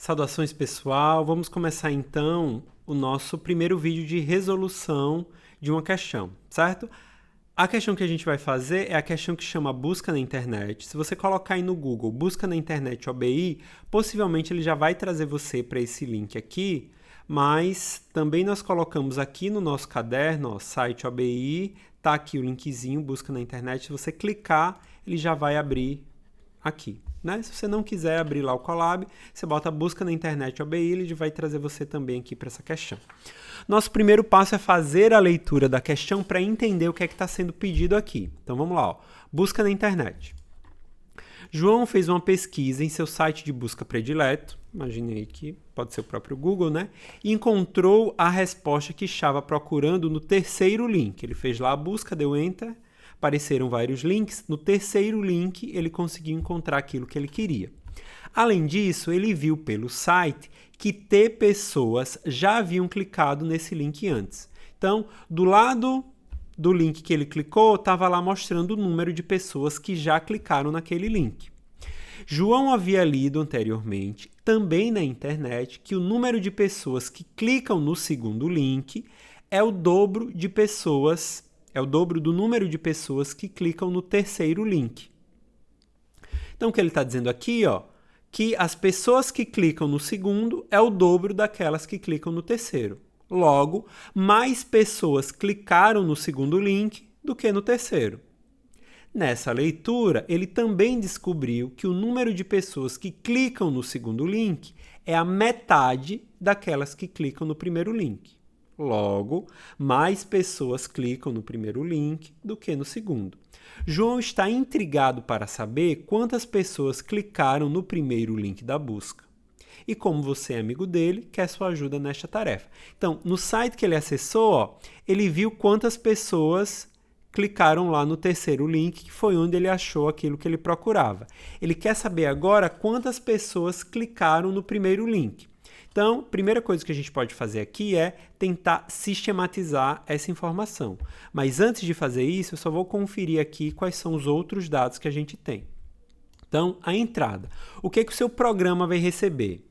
Saudações, pessoal! Vamos começar então o nosso primeiro vídeo de resolução de uma questão, certo? A questão que a gente vai fazer é a questão que chama busca na internet. Se você colocar aí no Google busca na internet OBI, possivelmente ele já vai trazer você para esse link aqui, mas também nós colocamos aqui no nosso caderno, ó, site OBI, tá aqui o linkzinho, busca na internet. Se você clicar, ele já vai abrir aqui, né? Se você não quiser abrir lá o Colab, você bota busca na internet OBI, ele vai trazer você também aqui para essa questão. Nosso primeiro passo é fazer a leitura da questão para entender o que é que está sendo pedido aqui. Então vamos lá, ó. Busca na internet. João fez uma pesquisa em seu site de busca predileto, imaginei que pode ser o próprio Google, né? E encontrou a resposta que estava procurando no terceiro link. Ele fez lá a busca, deu Enter, apareceram vários links. No terceiro link, ele conseguiu encontrar aquilo que ele queria. Além disso, ele viu pelo site que pessoas já haviam clicado nesse link antes. Então, do lado do link que ele clicou, estava lá mostrando o número de pessoas que já clicaram naquele link. João havia lido anteriormente, também na internet, que o número de pessoas que clicam no segundo link é o dobro de pessoas, é o dobro do número de pessoas que clicam no terceiro link. Então, o que ele está dizendo aqui, ó, que as pessoas que clicam no segundo é o dobro daquelas que clicam no terceiro. Logo, mais pessoas clicaram no segundo link do que no terceiro. Nessa leitura, ele também descobriu que o número de pessoas que clicam no segundo link é a metade daquelas que clicam no primeiro link. Logo, mais pessoas clicam no primeiro link do que no segundo. João está intrigado para saber quantas pessoas clicaram no primeiro link da busca. E como você é amigo dele, quer sua ajuda nesta tarefa. Então, no site que ele acessou, ó, ele viu quantas pessoas clicaram lá no terceiro link, que foi onde ele achou aquilo que ele procurava. Ele quer saber agora quantas pessoas clicaram no primeiro link. Então, a primeira coisa que a gente pode fazer aqui é tentar sistematizar essa informação. Mas antes de fazer isso, eu só vou conferir aqui quais são os outros dados que a gente tem. Então, a entrada. O que o seu programa vai receber?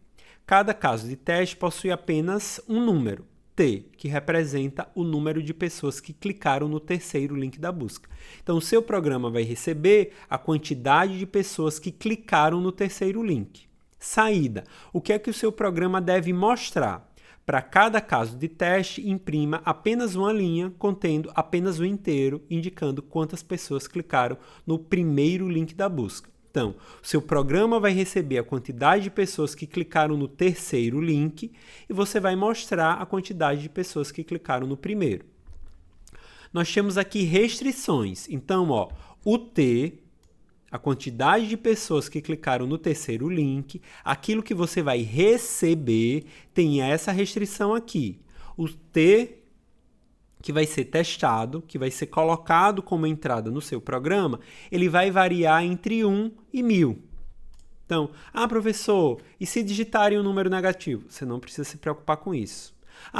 Cada caso de teste possui apenas um número, T, que representa o número de pessoas que clicaram no terceiro link da busca. Então, o seu programa vai receber a quantidade de pessoas que clicaram no terceiro link. Saída. O que o seu programa deve mostrar? Para cada caso de teste, imprima apenas uma linha contendo apenas o inteiro, indicando quantas pessoas clicaram no primeiro link da busca. Então, o seu programa vai receber a quantidade de pessoas que clicaram no terceiro link e você vai mostrar a quantidade de pessoas que clicaram no primeiro. Nós temos aqui restrições. Então, ó, o T, a quantidade de pessoas que clicaram no terceiro link, aquilo que você vai receber tem essa restrição aqui. O T que vai ser testado, que vai ser colocado como entrada no seu programa, ele vai variar entre 1 e 1000. Então, professor, e se digitarem um número negativo? Você não precisa se preocupar com isso.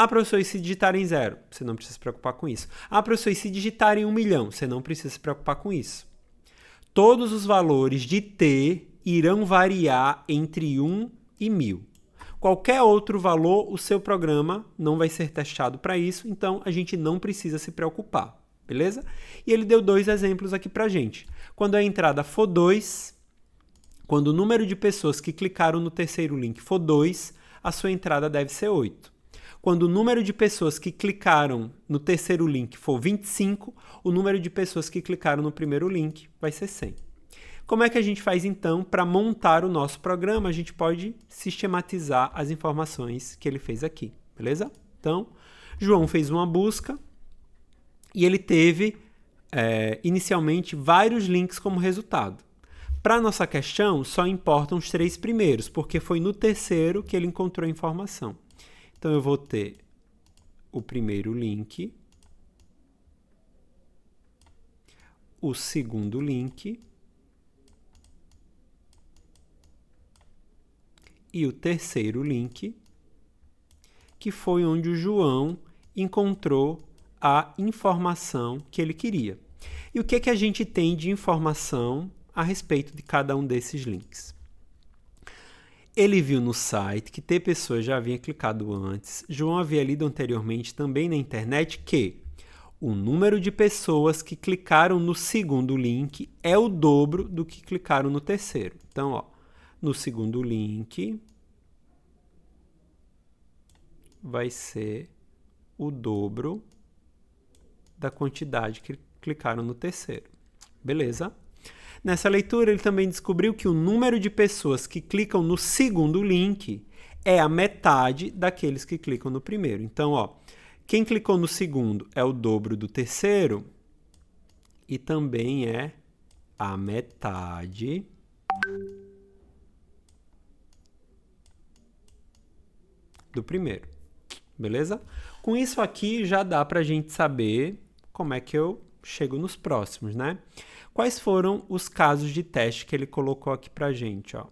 Professor, e se digitarem 0? Você não precisa se preocupar com isso. Professor, e se digitarem 1 milhão? Você não precisa se preocupar com isso. Todos os valores de T irão variar entre 1 e 1000. Qualquer outro valor, o seu programa não vai ser testado para isso, então a gente não precisa se preocupar, beleza? E ele deu 2 exemplos aqui para a gente. Quando a entrada for 2, quando o número de pessoas que clicaram no terceiro link for 2, a sua entrada deve ser 8. Quando o número de pessoas que clicaram no terceiro link for 25, o número de pessoas que clicaram no primeiro link vai ser 100. Como é que a gente faz, então, para montar o nosso programa? A gente pode sistematizar as informações que ele fez aqui, beleza? Então, João fez uma busca e ele teve, inicialmente, vários links como resultado. Para a nossa questão, só importam os 3 primeiros, porque foi no terceiro que ele encontrou a informação. Então, eu vou ter o primeiro link, o segundo link e o terceiro link, que foi onde o João encontrou a informação que ele queria. E o que a gente tem de informação a respeito de cada um desses links? Ele viu no site que T pessoas já haviam clicado antes. João havia lido anteriormente também na internet que o número de pessoas que clicaram no segundo link é o dobro do que clicaram no terceiro. Então, ó, no segundo link vai ser o dobro da quantidade que clicaram no terceiro. Beleza? Nessa leitura, ele também descobriu que o número de pessoas que clicam no segundo link é a metade daqueles que clicam no primeiro. Então, ó, quem clicou no segundo é o dobro do terceiro e também é a metade do primeiro. Beleza? Com isso aqui já dá para a gente saber como é que eu chego nos próximos, né? Quais foram os casos de teste que ele colocou aqui para a gente, ó?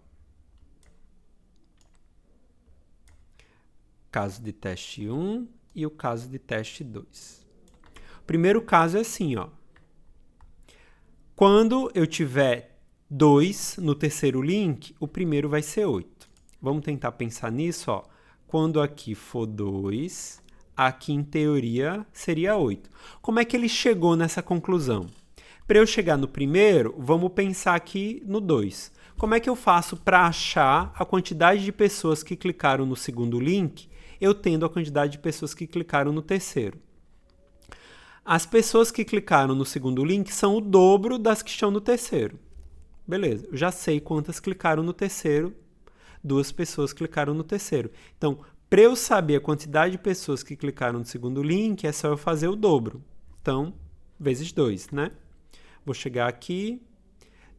Caso de teste 1 e o caso de teste 2. O primeiro caso é assim, ó. Quando eu tiver 2 no terceiro link, o primeiro vai ser 8. Vamos tentar pensar nisso, ó. Quando aqui for 2, aqui em teoria seria 8. Como é que ele chegou nessa conclusão? Para eu chegar no primeiro, vamos pensar aqui no 2. Como é que eu faço para achar a quantidade de pessoas que clicaram no segundo link, eu tendo a quantidade de pessoas que clicaram no terceiro? As pessoas que clicaram no segundo link são o dobro das que estão no terceiro. Beleza, eu já sei quantas clicaram no terceiro. 2 pessoas clicaram no terceiro. Então, para eu saber a quantidade de pessoas que clicaram no segundo link, é só eu fazer o dobro. Então, vezes 2, né? Vou chegar aqui,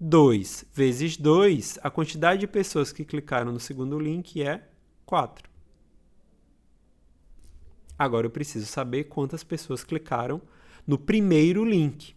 2 vezes 2, a quantidade de pessoas que clicaram no segundo link é 4. Agora eu preciso saber quantas pessoas clicaram no primeiro link.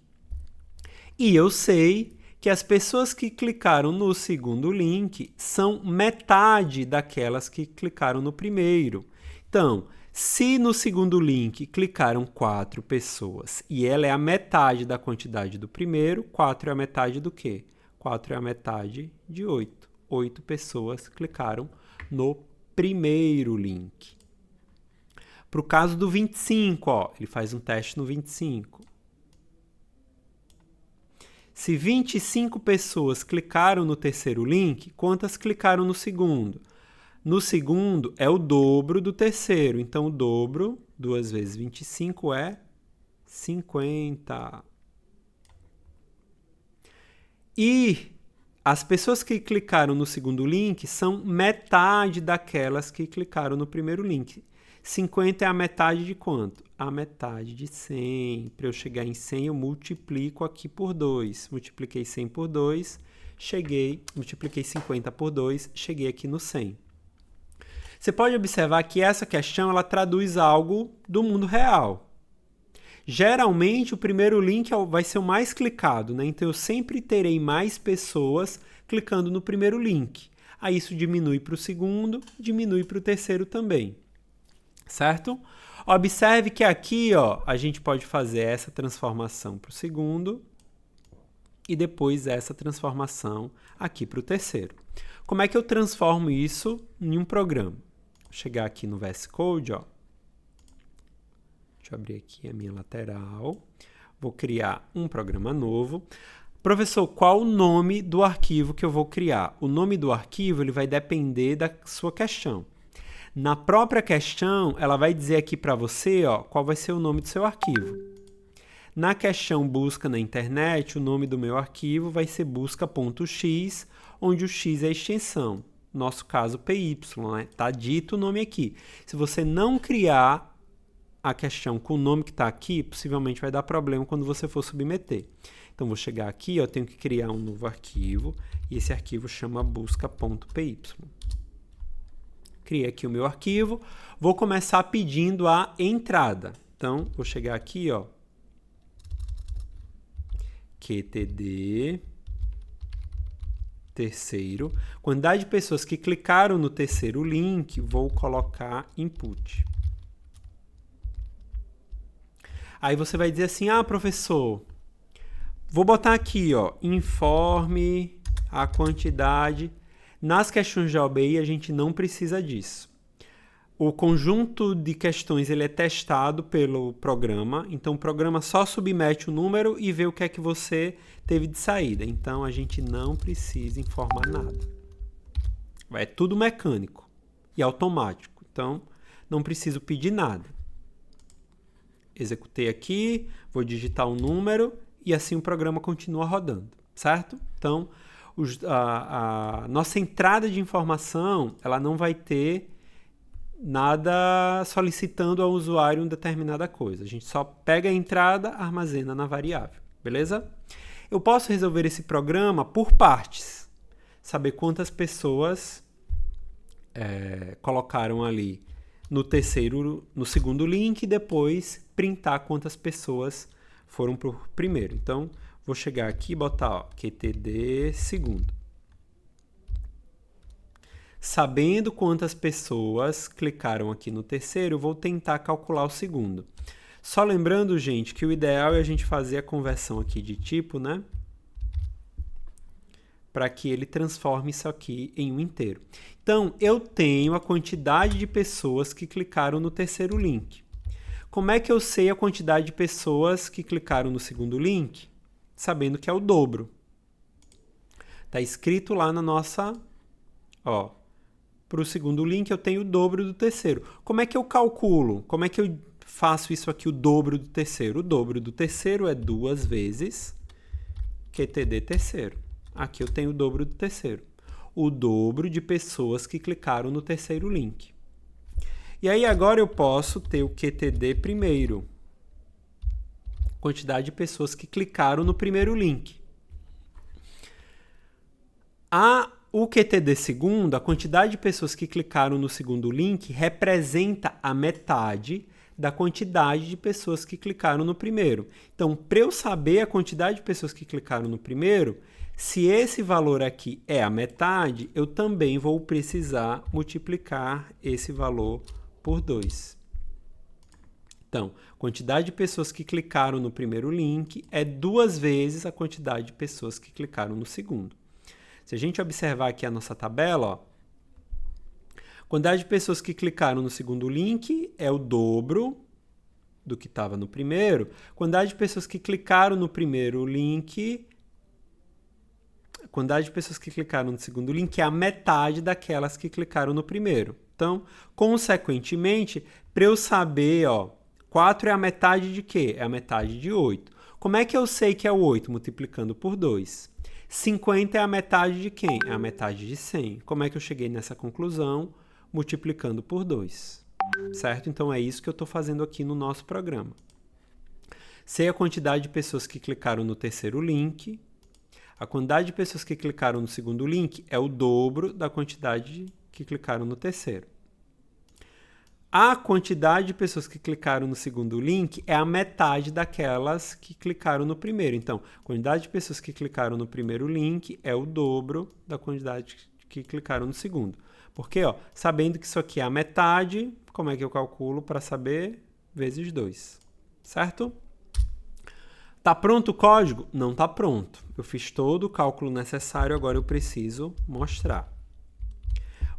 E eu sei que as pessoas que clicaram no segundo link são metade daquelas que clicaram no primeiro. Então, se no segundo link clicaram 4 pessoas e ela é a metade da quantidade do primeiro, 4 é a metade do quê? 4 é a metade de 8. 8 pessoas clicaram no primeiro link. Para o caso do 25, ó, ele faz um teste no 25. Se 25 pessoas clicaram no terceiro link, quantas clicaram no segundo? No segundo é o dobro do terceiro. Então, o dobro, 2 vezes 25 é 50. E as pessoas que clicaram no segundo link são metade daquelas que clicaram no primeiro link. 50 é a metade de quanto? A metade de 100. Para eu chegar em 100, eu multiplico aqui por 2. Multipliquei 100 por 2, multipliquei 50 por 2, cheguei aqui no 100. Você pode observar que essa questão ela traduz algo do mundo real. Geralmente, o primeiro link vai ser o mais clicado, né? Então, eu sempre terei mais pessoas clicando no primeiro link. Aí, isso diminui para o segundo, diminui para o terceiro também. Certo? Observe que aqui, ó, a gente pode fazer essa transformação para o segundo e depois essa transformação aqui para o terceiro. Como é que eu transformo isso em um programa? Vou chegar aqui no VS Code, ó. Deixa eu abrir aqui a minha lateral. Vou criar um programa novo. Professor, qual o nome do arquivo que eu vou criar? O nome do arquivo ele vai depender da sua questão. Na própria questão, ela vai dizer aqui para você, ó, qual vai ser o nome do seu arquivo. Na questão busca na internet, o nome do meu arquivo vai ser busca.x, onde o x é a extensão. No nosso caso, PY, né? Tá dito o nome aqui. Se você não criar a questão com o nome que está aqui, possivelmente vai dar problema quando você for submeter. Então, vou chegar aqui, ó, eu tenho que criar um novo arquivo, e esse arquivo chama busca.py. Criei aqui o meu arquivo, vou começar pedindo a entrada. Então, vou chegar aqui, ó, QTD, terceiro. Quantidade de pessoas que clicaram no terceiro link, vou colocar input. Aí você vai dizer assim, ah, professor, vou botar aqui, ó, informe a quantidade Nas questões de OBI, a gente não precisa disso. O conjunto de questões ele é testado pelo programa, então o programa só submete o número e vê o que é que você teve de saída. Então a gente não precisa informar nada. É tudo mecânico e automático, então não preciso pedir nada. Executei aqui, vou digitar um número e assim o programa continua rodando, certo? Então a nossa entrada de informação ela não vai ter nada solicitando ao usuário uma determinada coisa. A gente só pega a entrada, armazena na variável, beleza? Eu posso resolver esse programa por partes. Saber quantas pessoas colocaram ali no segundo link e depois printar quantas pessoas foram para o primeiro. Então, vou chegar aqui e botar QTD segundo. Sabendo quantas pessoas clicaram aqui no terceiro, eu vou tentar calcular o segundo. Só lembrando, gente, que o ideal é a gente fazer a conversão aqui de tipo, né? Para que ele transforme isso aqui em um inteiro. Então, eu tenho a quantidade de pessoas que clicaram no terceiro link. Como é que eu sei a quantidade de pessoas que clicaram no segundo link? Sabendo que é o dobro. Está escrito lá na nossa... Para o segundo link eu tenho o dobro do terceiro. Como é que eu calculo? Como é que eu faço isso aqui, o dobro do terceiro? O dobro do terceiro é 2 vezes QTD terceiro. Aqui eu tenho o dobro do terceiro. O dobro de pessoas que clicaram no terceiro link. E aí agora eu posso ter o QTD primeiro. Quantidade de pessoas que clicaram no primeiro link. O QTD segundo, a quantidade de pessoas que clicaram no segundo link, representa a metade da quantidade de pessoas que clicaram no primeiro. Então, para eu saber a quantidade de pessoas que clicaram no primeiro, se esse valor aqui é a metade, eu também vou precisar multiplicar esse valor por 2. Então, a quantidade de pessoas que clicaram no primeiro link é 2 vezes a quantidade de pessoas que clicaram no segundo. Se a gente observar aqui a nossa tabela, a quantidade de pessoas que clicaram no segundo link é o dobro do que estava no primeiro. A quantidade de pessoas que clicaram no primeiro link, a quantidade de pessoas que clicaram no segundo link é a metade daquelas que clicaram no primeiro. Então, consequentemente, para eu saber, 4 é a metade de quê? É a metade de 8. Como é que eu sei que é o 8? Multiplicando por 2. 50 é a metade de quem? É a metade de 100. Como é que eu cheguei nessa conclusão? Multiplicando por 2. Certo? Então, é isso que eu estou fazendo aqui no nosso programa. Sei a quantidade de pessoas que clicaram no terceiro link. A quantidade de pessoas que clicaram no segundo link é o dobro da quantidade que clicaram no terceiro. A quantidade de pessoas que clicaram no segundo link é a metade daquelas que clicaram no primeiro. Então, a quantidade de pessoas que clicaram no primeiro link é o dobro da quantidade que clicaram no segundo. Porque, sabendo que isso aqui é a metade, como é que eu calculo para saber? Vezes 2. Certo? Tá pronto o código? Não tá pronto. Eu fiz todo o cálculo necessário, agora eu preciso mostrar.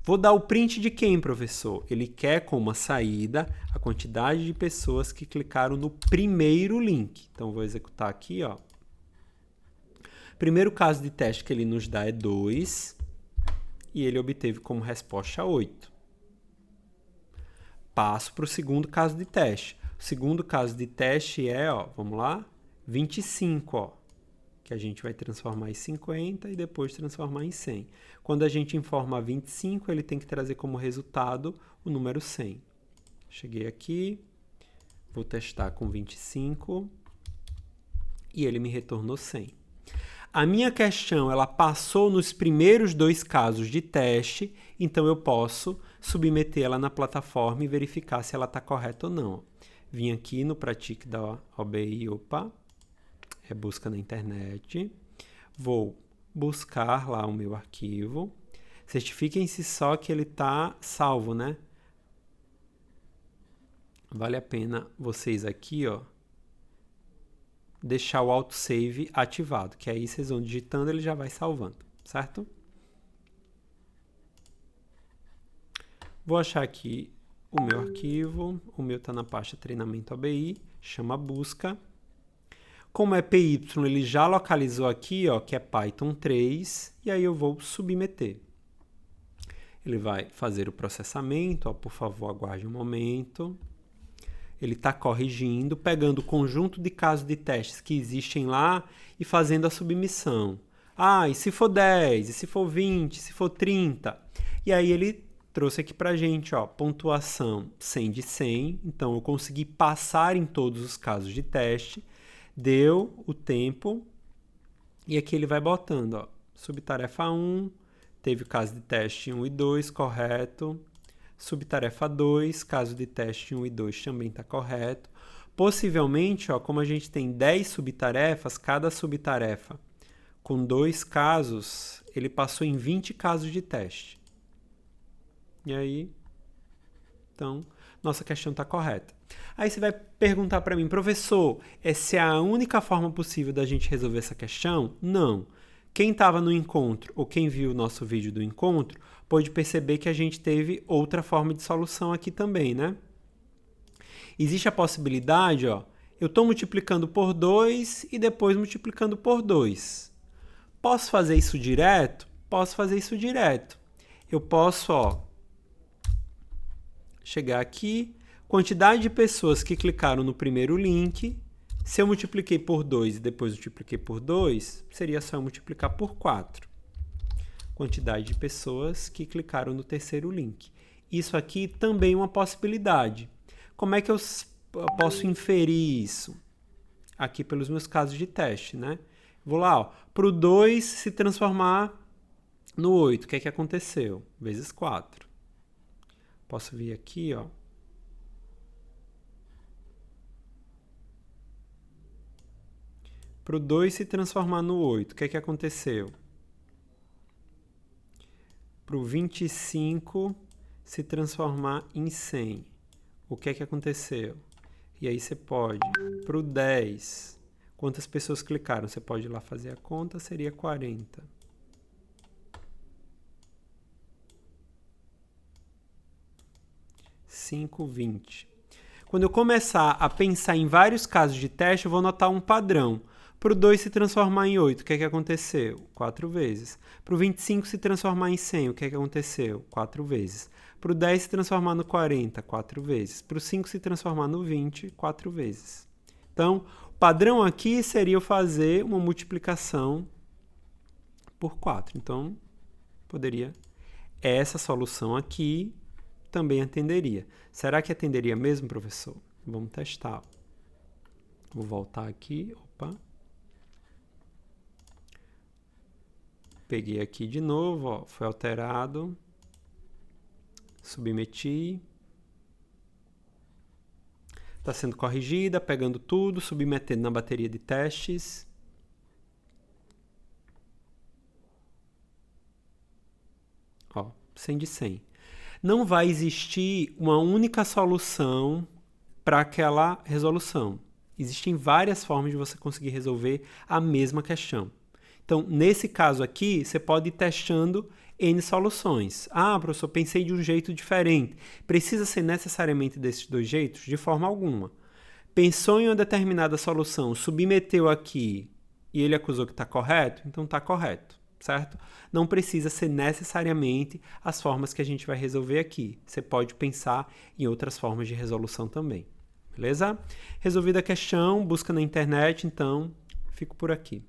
Vou dar o print de quem, professor? Ele quer como saída a quantidade de pessoas que clicaram no primeiro link. Então, vou executar aqui. Primeiro caso de teste que ele nos dá é 2 e ele obteve como resposta 8. Passo para o segundo caso de teste. O segundo caso de teste é, vamos lá, 25, que a gente vai transformar em 50 e depois transformar em 100. Quando a gente informa 25, ele tem que trazer como resultado o número 100. Cheguei aqui, vou testar com 25 e ele me retornou 100. A minha questão, ela passou nos primeiros 2 casos de teste, então eu posso submetê-la na plataforma e verificar se ela está correta ou não. Vim aqui no Pratique da OBI, busca na internet, vou buscar lá o meu arquivo, certifiquem-se só que ele está salvo, né? Vale a pena vocês aqui, deixar o autosave ativado, que aí vocês vão digitando, ele já vai salvando, certo? Vou achar aqui o meu arquivo, o meu está na pasta treinamento ABI, chama busca. Como é PY, ele já localizou aqui, ó, que é Python 3, e aí eu vou submeter. Ele vai fazer o processamento, ó, por favor, aguarde um momento. Ele está corrigindo, pegando o conjunto de casos de testes que existem lá e fazendo a submissão. Ah, e se for 10, e se for 20, e se for 30? E aí ele trouxe aqui para a gente, ó, pontuação 100 de 100. Então, eu consegui passar em todos os casos de teste. Deu o tempo. E aqui ele vai botando, ó, subtarefa 1, teve o caso de teste 1 e 2, correto. Subtarefa 2, caso de teste 1 e 2 também está correto. Possivelmente, ó, como a gente tem 10 subtarefas, cada subtarefa com 2 casos, ele passou em 20 casos de teste. E aí, então, nossa questão está correta. Aí você vai perguntar para mim, professor, essa é a única forma possível da gente resolver essa questão? Não. Quem estava no encontro ou quem viu o nosso vídeo do encontro pode perceber que a gente teve outra forma de solução aqui também, né? Existe a possibilidade, ó, eu estou multiplicando por 2 e depois multiplicando por 2. Posso fazer isso direto? Posso fazer isso direto. Eu posso, ó, chegar aqui, quantidade de pessoas que clicaram no primeiro link. Se eu multipliquei por 2 e depois multipliquei por 2, seria só eu multiplicar por 4. Quantidade de pessoas que clicaram no terceiro link. Isso aqui também é uma possibilidade. Como é que eu posso inferir isso? Aqui pelos meus casos de teste, né? Vou lá, para o 2 se transformar no 8. O que é que aconteceu? Vezes 4. Posso vir aqui, ó. Para o 2 se transformar no 8, o que é que aconteceu? Para o 25 se transformar em 100, o que é que aconteceu? E aí você pode, para o 10, quantas pessoas clicaram? Você pode ir lá fazer a conta, seria 40. (5, 20). Quando eu começar a pensar em vários casos de teste, eu vou notar um padrão. Para o 2 se transformar em 8, o que é que aconteceu? 4 vezes. Para o 25 se transformar em 100, o que é que aconteceu? 4 vezes. Para o 10 se transformar no 40, 4 vezes. Para o 5 se transformar no 20, 4 vezes. Então, o padrão aqui seria eu fazer uma multiplicação por 4. Então, poderia... Essa solução aqui também atenderia. Será que atenderia mesmo, professor? Vamos testar. Vou voltar aqui. Opa. Peguei aqui de novo, ó, foi alterado. Submeti. Está sendo corrigida, pegando tudo, submetendo na bateria de testes. Ó, 100 de 100. Não vai existir uma única solução para aquela resolução. Existem várias formas de você conseguir resolver a mesma questão. Então, nesse caso aqui, você pode ir testando N soluções. Ah, professor, pensei de um jeito diferente. Precisa ser necessariamente desses dois jeitos? De forma alguma. Pensou em uma determinada solução, submeteu aqui e ele acusou que está correto? Então está correto, certo? Não precisa ser necessariamente as formas que a gente vai resolver aqui. Você pode pensar em outras formas de resolução também. Beleza? Resolvida a questão, busca na internet, então fico por aqui.